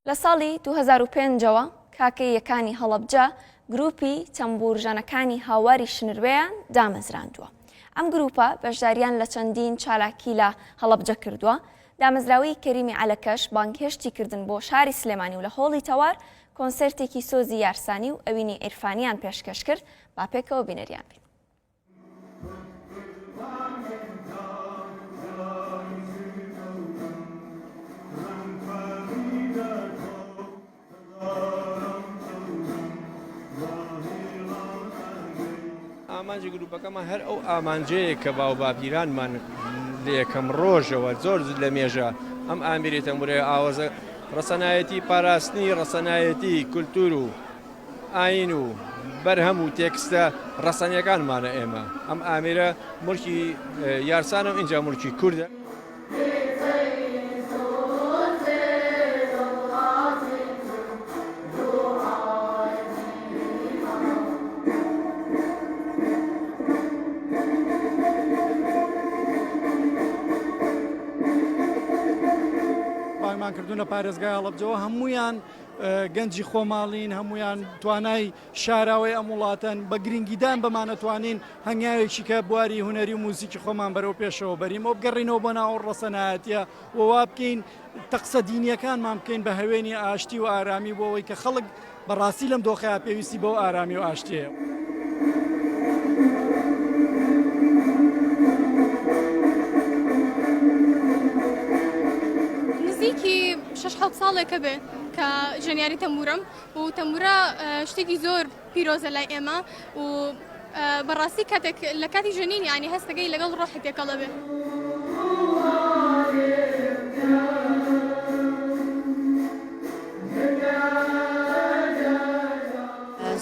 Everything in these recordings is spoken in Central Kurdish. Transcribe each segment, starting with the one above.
لە ساڵی 2005ەوە کاکەی یەکانی هەڵەبجە گروپی تەمبورژەنەکانی هاواری شنروێیان دامەزراندووە. ئەم گروپە بەشداریان لە چەندین چالاکی لە هەڵەبجە کردووە. دامەزراوی کەریمی عەلەکەش بانگهێشتی کردن بۆ شاری سلێمانی و لە هۆڵی تەوار کۆنسەرتێکی سۆزی یارسانی و ئەوینی عیرفانیان پێشکەش کرد. با پێکەوە بینەریان بین. ئامانجی گروپەکەمان هەر ئەو ئامانجەیە کە باو باپیرانمان لە یەکەم ڕۆژەوە زۆر لە مێژە ئەم ئامری تەمبورەیە ئاوازە ڕەسەنایەتی پاراستنی ڕەسەنایەتی کولتور و ئاین و بەرهەم و تێکستە ڕەسەنیەکانمانە ئێمە. ئەم ئامێرە مڵکی یارسانە و ئینجا مڵکی کوردە. باگمان کردوونە پارێزگای هەڵەبجەوە هەمویان گەنجی خۆماڵین، هەمویان توانای شاراوی ئەم وڵاتەن بە گرنگیدان بەمانەتوانین هەنگاوێکی کە بواری هونەری و موزیکی خۆمان بەرەو پێشەوە بەرینەوە بگەڕینەوە بۆ ناو ڕەسەنایەتیە ووا بکەین تەقسە دینیەکانمان بکەین بە هەوێنی ئاشتی و ئارامی بۆ ئەوەی کە خەڵک بەڕاستی لەم دۆخەیە پێویستی بۆ ئارامی و ئاشتیەیە. نزیکی 6-7 ساڵێکە بێ کە ژەنیاری تەمبورم و تەمبورە شتێکی زۆر پیرۆزە لای ئێمە و بەڕاستی کاتێک لە کاتی ژەنین یانی هەستەکەی لەگەڵ ڕۆحی پێکەڵە بێ.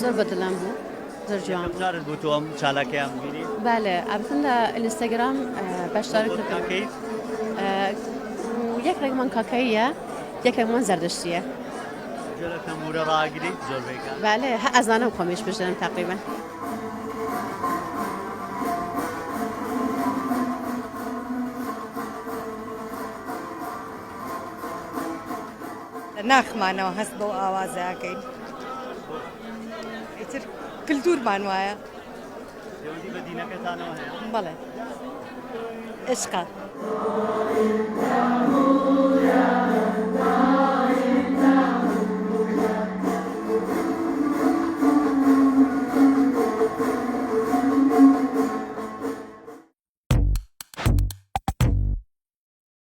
زۆر بەدڵم بوو، زۆر جوان جارت بوو تۆم چالاکیان ببینی؟ بەڵێ ئەبتن لە ئینستاگرام بەشداری کاکەیت؟ یەکێکمان کاکەیە، یەکێکمان زەردەشتیە. جۆرە تەمبورە ڕاگریت زۆر بێکە؟ بەڵێ هە ئەزانە و خۆمیش بژێنم تقریبا. ناخمانەوە هەست بۆ ئاوازەکەین. ئیتر کلتورمان وایە. پەیوەندی بە دینەکەتانەوە هەیە؟ بەڵێ. عشقە.